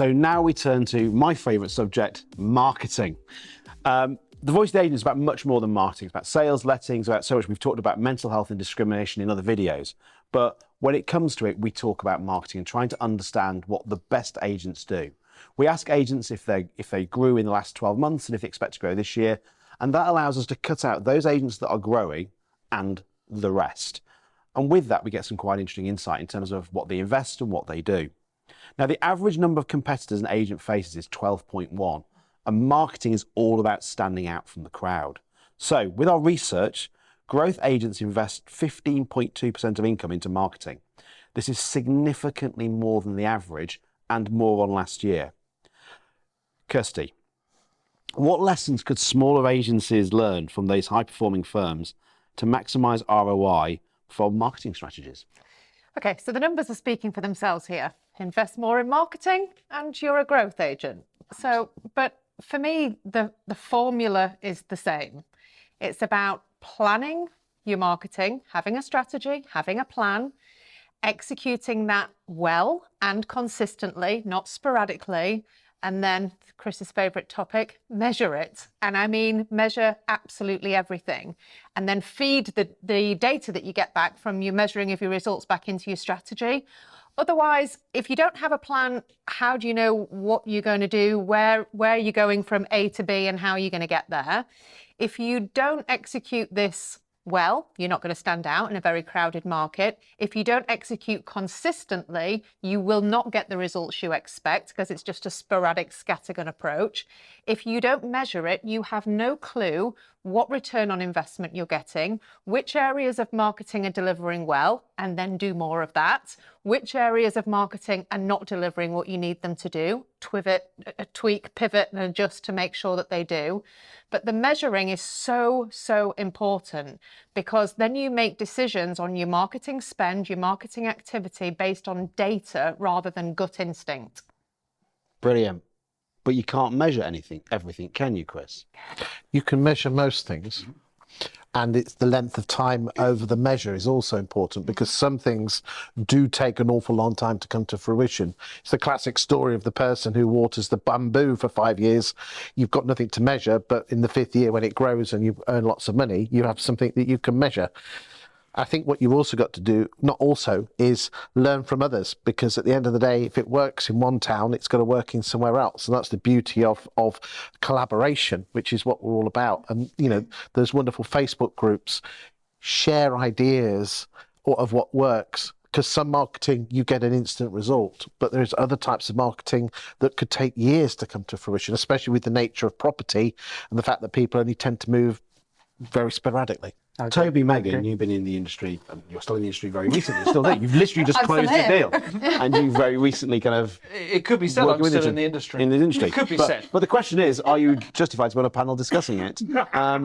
So now we turn to my favourite subject, marketing. The voice of the agent is about much more than marketing. It's about sales, lettings, about so much. We've talked about mental health and discrimination in other videos. But when it comes to it, we talk about marketing and trying to understand what the best agents do. We ask agents if they grew in the last 12 months and if they expect to grow this year. And that allows us to cut out those agents that are growing and the rest. And with that, we get some quite interesting insight in terms of what they invest and what they do. Now, the average number of competitors an agent faces is 12.1, and marketing is all about standing out from the crowd. So, with our research, growth agents invest 15.2% of income into marketing. This is significantly more than the average and more on last year. Kirsty, what lessons could smaller agencies learn from these high-performing firms to maximise ROI from marketing strategies? Okay, so the numbers are speaking for themselves here. Invest more in marketing and you're a growth agent. So, but for me, the formula is the same. It's about planning your marketing, having a strategy, having a plan, executing that well and consistently, not sporadically, and then Chris's favourite topic, measure it. And I mean measure absolutely everything. And then feed the data that you get back from your measuring of your results back into your strategy. Otherwise, if you don't have a plan, how do you know what you're going to do, where you're going from A to B and how you're going to get there? If you don't execute this well, you're not going to stand out in a very crowded market. If you don't execute consistently, you will not get the results you expect because it's just a sporadic scattergun approach. If you don't measure it, you have no clue what return on investment you're getting, which areas of marketing are delivering well, and then do more of that, which areas of marketing are not delivering what you need them to do, tweak, pivot, and adjust to make sure that they do. But the measuring is so, so important because then you make decisions on your marketing spend, your marketing activity based on data rather than gut instinct. Brilliant. But you can't measure everything, can you, Chris? You can measure most things. And it's the length of time over the measure is also important because some things do take an awful long time to come to fruition. It's the classic story of the person who waters the bamboo for 5 years. You've got nothing to measure, but in the 5th year when it grows and you earn lots of money, you have something that you can measure. I think what you've also got to do, is learn from others, because at the end of the day, if it works in one town, it's got to work in somewhere else. And that's the beauty of collaboration, which is what we're all about. And, there's wonderful Facebook groups, share ideas of what works. Because some marketing, you get an instant result, but there's other types of marketing that could take years to come to fruition, especially with the nature of property and the fact that people only tend to move very sporadically. Toby, Megan, you've been in the industry, you're still in the industry very recently, still there. You've literally just closed the deal. And you've very recently kind of... It could be said I'm still in the industry. It could be said. But the question is, are you justified to be on a panel discussing it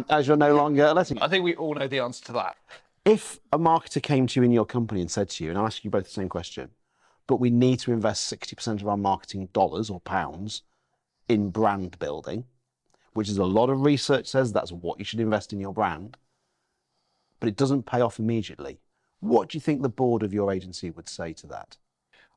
as you're no longer letting? I think we all know the answer to that. If a marketer came to you in your company and said to you, and I'll ask you both the same question, but we need to invest 60% of our marketing dollars or pounds in brand building, which is a lot of research says that's what you should invest in your brand, but it doesn't pay off immediately. What do you think the board of your agency would say to that?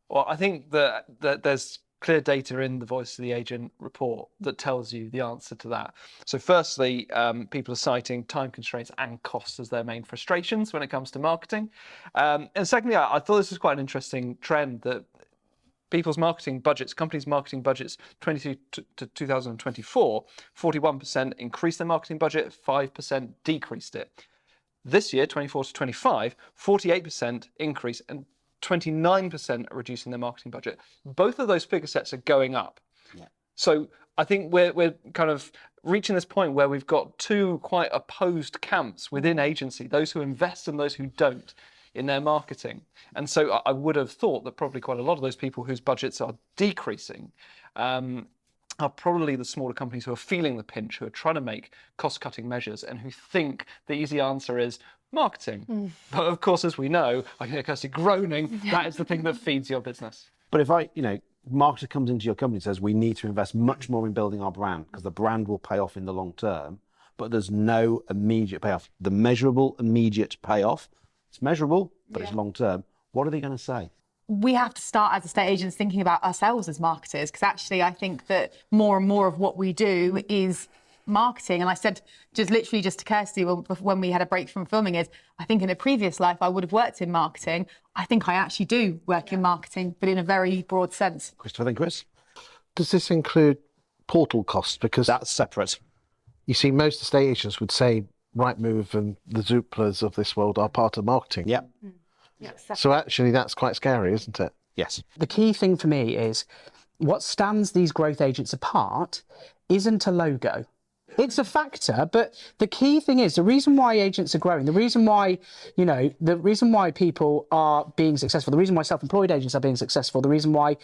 Well, I think that there's clear data in the Voice of the Agent report that tells you the answer to that. So firstly, people are citing time constraints and costs as their main frustrations when it comes to marketing. And secondly, I thought this was quite an interesting trend that people's marketing budgets, companies' marketing budgets, 22 to 2024, 41% increased their marketing budget, 5% decreased it. This year, 24 to 25, 48% increase and 29% are reducing their marketing budget. Both of those figure sets are going up. Yeah. So I think we're kind of reaching this point where we've got two quite opposed camps within agency, those who invest and those who don't in their marketing. And so I would have thought that probably quite a lot of those people whose budgets are decreasing are probably the smaller companies who are feeling the pinch, who are trying to make cost-cutting measures and who think the easy answer is marketing. But of course, as we know, I can hear Kirsty groaning, that is the thing that feeds your business. But if marketer comes into your company and says, we need to invest much more in building our brand because the brand will pay off in the long term, but there's no immediate payoff. The measurable immediate payoff, it's measurable, but it's long term. What are they going to say? we have to start as estate agents thinking about ourselves as marketers, because actually I think that more and more of what we do is marketing. And I said just to Kirsty when we had a break from filming is, I think in a previous life I would have worked in marketing. I think I actually do work in marketing, but in a very broad sense. Christopher, then Chris? Does this include portal costs? Because That's separate. you see, most estate agents would say Rightmove and the Zooplas of this world are part of marketing. Yeah. So actually that's quite scary, isn't it? Yes. The key thing for me is what stands these growth agents apart isn't a logo. It's a factor, but the key thing is the reason why agents are growing, the reason why, the reason why people are being successful, the reason why self-employed agents are being successful, the reason why,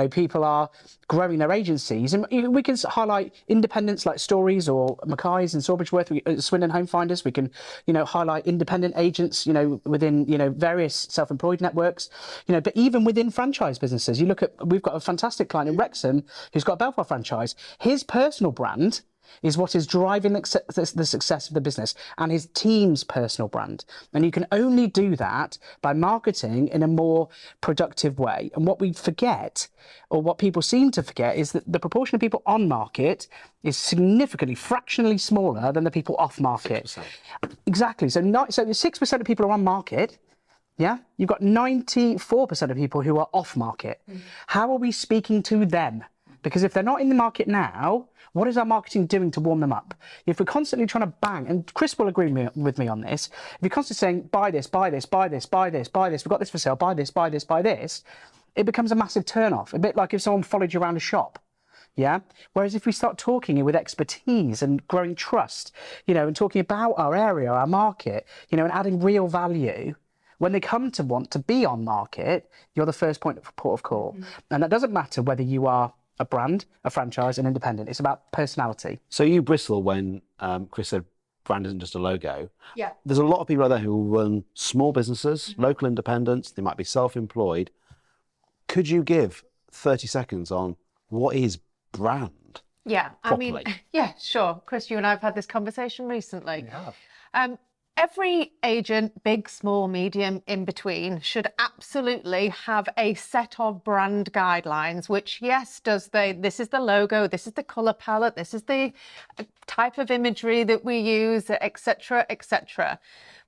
people are growing their agencies. And we can highlight independents like Stories or Mackay's and Sawbridgeworth, Swindon Home Finders. We can, highlight independent agents, within, various self-employed networks, but even within franchise businesses. We've got a fantastic client in Wrexham who's got a Belvoir franchise. His personal brand is what is driving the success of the business, and his team's personal brand. And you can only do that by marketing in a more productive way. And what we forget, or what people seem to forget, is that the proportion of people on market is significantly, fractionally smaller than the people off market. 6%. Exactly. So 6% of people are on market. Yeah, you've got 94% of people who are off market. How are we speaking to them? Because if they're not in the market now, what is our marketing doing to warm them up? If we're constantly trying to bang, and Chris will agree with me on this, if you're constantly saying, buy this, buy this, buy this, buy this, buy this, we've got this for sale, buy this, buy this, buy this, it becomes a massive turn-off. A bit like if someone followed you around a shop. Yeah. Whereas if we start talking with expertise and growing trust, and talking about our area, our market, and adding real value, when they come to want to be on market, you're the first port of call. And that doesn't matter whether you are a brand, a franchise, an independent. It's about personality. So you bristle when Chris said brand isn't just a logo. Yeah. There's a lot of people out there who run small businesses, local independents, they might be self-employed. Could you give 30 seconds on what is brand? Yeah, Properly? yeah, sure. Chris, you and I have had this conversation recently. Every agent, big, small, medium, in between, should absolutely have a set of brand guidelines, which, yes, this is the logo, this is the colour palette, this is the type of imagery that we use, etc., etc.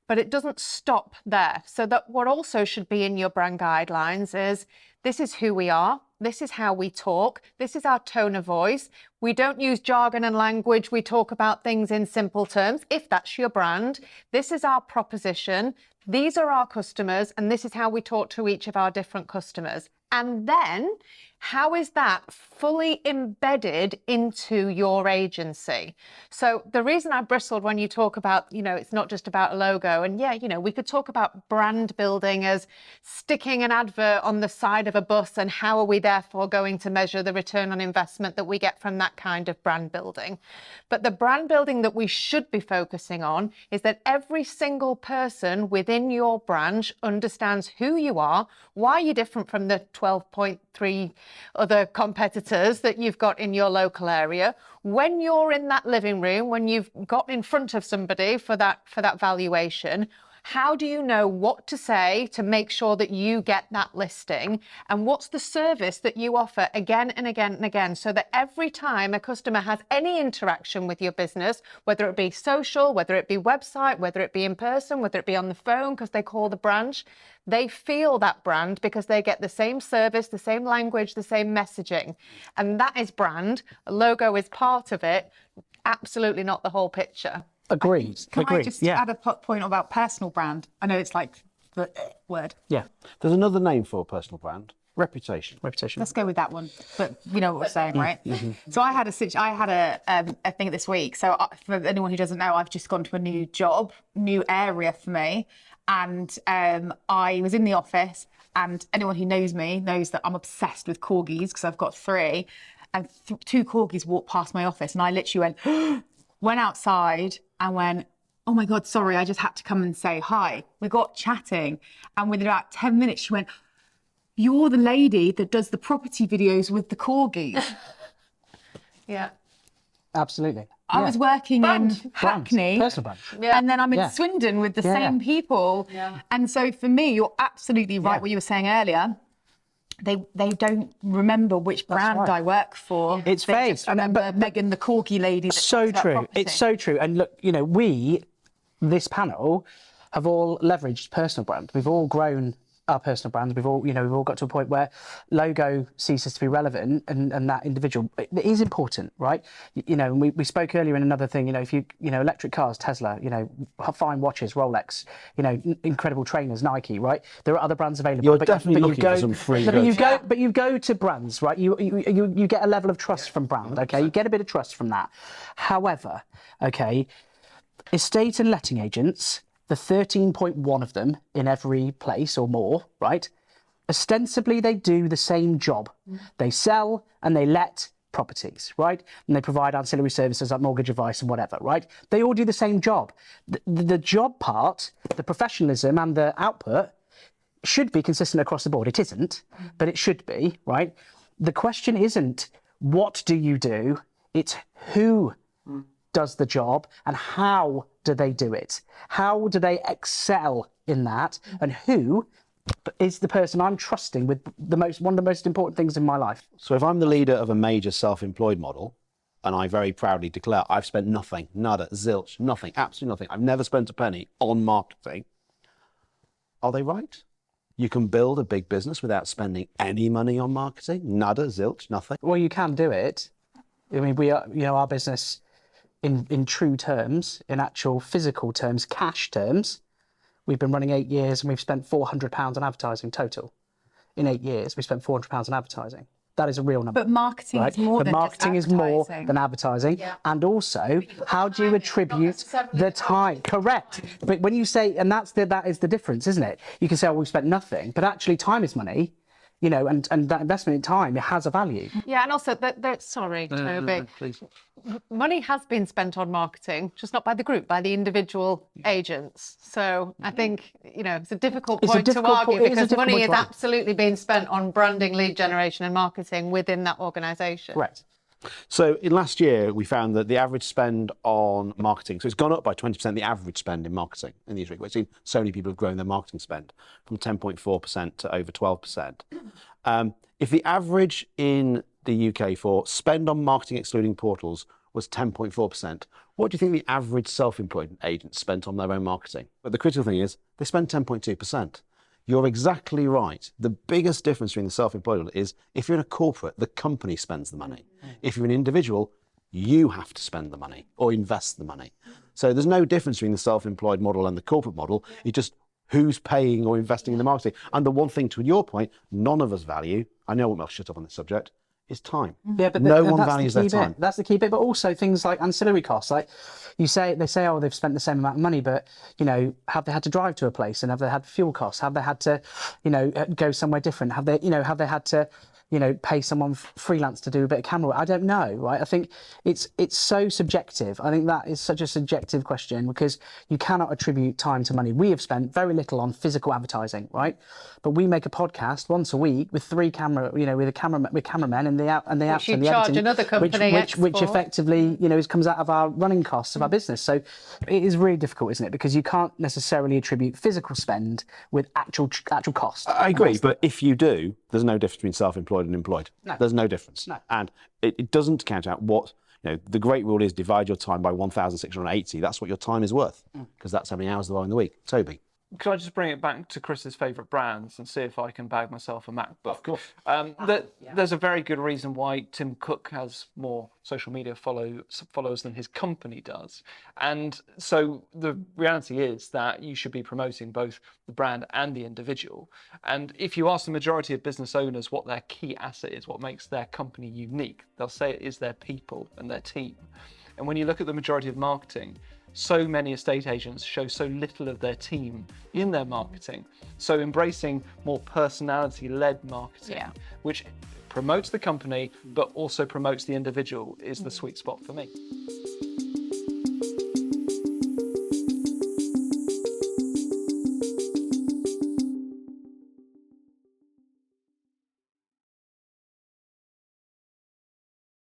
But it doesn't stop there. So that what also should be in your brand guidelines is, this is who we are, this is how we talk, this is our tone of voice. We don't use jargon and language, we talk about things in simple terms, if that's your brand. This is our proposition, these are our customers, and this is how we talk to each of our different customers. And then, how is that fully embedded into your agency? So the reason I bristled when you talk about, it's not just about a logo. And yeah, we could talk about brand building as sticking an advert on the side of a bus, and how are we therefore going to measure the return on investment that we get from that kind of brand building? But the brand building that we should be focusing on is that every single person within your branch understands who you are, why you're different from the 12.3 other competitors that you've got in your local area. When you're in that living room, when you've got in front of somebody for that valuation, how do you know what to say to make sure that you get that listing? And what's the service that you offer again and again and again, so that every time a customer has any interaction with your business, whether it be social, whether it be website, whether it be in person, whether it be on the phone because they call the branch, they feel that brand because they get the same service, the same language, the same messaging. And that is brand. A logo is part of it, absolutely not the whole picture. Agreed. Can Agreed. I just Yeah. add a point about personal brand? I know it's like the word. Yeah. There's another name for a personal brand, reputation. Reputation. Let's go with that one. But you know what we're saying, right? So I had a thing this week. So for anyone who doesn't know, I've just gone to a new job, new area for me. And I was in the office, and anyone who knows me knows that I'm obsessed with corgis because I've got 3. And 2 corgis walked past my office, and I literally went outside and went, oh my God, sorry, I just had to come and say hi. We got chatting, and within about 10 minutes, she went, you're the lady that does the property videos with the corgis. Yeah. Absolutely. I was working in Brand. Hackney, Personal brand. and then I'm in Yeah. Swindon with the Yeah. same people. And so for me, you're absolutely right Yeah. what you were saying earlier. they don't remember which brand right. I work for. It's they vague. just remember Megan the corgi lady. That So talks about true. property. It's so true. And look, you know, this panel, have all leveraged personal brand. We've all grown our personal brands. We've all got to a point where logo ceases to be relevant, and that individual, it is important, right? You know, and we spoke earlier in another thing. You know, if you know, electric cars, Tesla, you know, fine watches, Rolex, you know, incredible trainers, Nike, right? There are other brands available. You're definitely looking for some free goods. But you go to brands, right? You get a level of trust from brand. Okay, you get a bit of trust from that. However, okay, estate and letting agents, the 13.1 of them in every place or more, right? Ostensibly, they do the same job. They sell and they let properties, right? And they provide ancillary services like mortgage advice and whatever, right? They all do the same job. The job part, the professionalism and the output should be consistent across the board. It isn't, but it should be, right? The question isn't what do you do, it's who does the job and how do they do it? How do they excel in that? And who is the person I'm trusting with one of the most important things in my life? So if I'm the leader of a major self-employed model, and I very proudly declare I've spent nothing, nada, zilch, nothing, absolutely nothing. I've never spent a penny on marketing. Are they right? You can build a big business without spending any money on marketing, nada, zilch, nothing. Well, you can do it. I mean, we are, you know, our business in true terms, in actual physical terms, cash terms, we've been running 8 years and we've spent £400 on advertising total. In 8 years, we spent £400 on advertising. That is a real number. But marketing right? is more but than marketing just is more advertising. than advertising. Yeah. And also, how do you attribute the time? Correct. But when you say, and that is the difference, isn't it? You can say, oh, we've spent nothing, but actually time is money. You know, and that investment in time, it has a value. Yeah, and also, sorry, Toby. Please. Money has been spent on marketing, just not by the group, by the individual agents. So I think, you know, it's a difficult point to argue because money is absolutely being spent on branding, lead generation and marketing within that organisation. Correct. So in last year, we found that the average spend on marketing, so it's gone up by 20%, the average spend in marketing in these weeks. We've seen so many people have grown their marketing spend from 10.4% to over 12%. If the average in the UK for spend on marketing excluding portals was 10.4%, what do you think the average self-employed agent spent on their own marketing? But the critical thing is they spend 10.2%. You're exactly right. The biggest difference between the self-employed is if you're in a corporate, the company spends the money. If you're an individual, you have to spend the money or invest the money. So there's no difference between the self-employed model and the corporate model. It's just who's paying or investing in the marketing. And the one thing, to your point, none of us value, I know I'll shut up on this subject, is time. Yeah, but no one values their time. That's the key bit. But also things like ancillary costs. Like they say, oh, they've spent the same amount of money, but you know, have they had to drive to a place, and have they had fuel costs? Have they had to, you know, go somewhere different? Have they had to, you know, pay someone freelance to do a bit of camera work? I don't know, right? I think it's so subjective. I think that is such a subjective question because you cannot attribute time to money. We have spent very little on physical advertising, right? But we make a podcast once a week with with cameramen and the apps and the charge editing, another company which effectively, you know, comes out of our running costs of our business. So it is really difficult, isn't it? Because you can't necessarily attribute physical spend with actual cost. I agree, but if you do, there's no difference between self-employed and employed. No. There's no difference. No. And it doesn't count out what, you know, the great rule is divide your time by 1,680. That's what your time is worth, because that's how many hours there are in the week. Toby. Could I just bring it back to Chris's favourite brands and see if I can bag myself a MacBook? Of course. There's a very good reason why Tim Cook has more social media followers than his company does. And so the reality is that you should be promoting both the brand and the individual. And if you ask the majority of business owners what their key asset is, what makes their company unique, they'll say it is their people and their team. And when you look at the majority of marketing, so many estate agents show so little of their team in their marketing. So embracing more personality-led marketing, which promotes the company but also promotes the individual, is the sweet spot for me.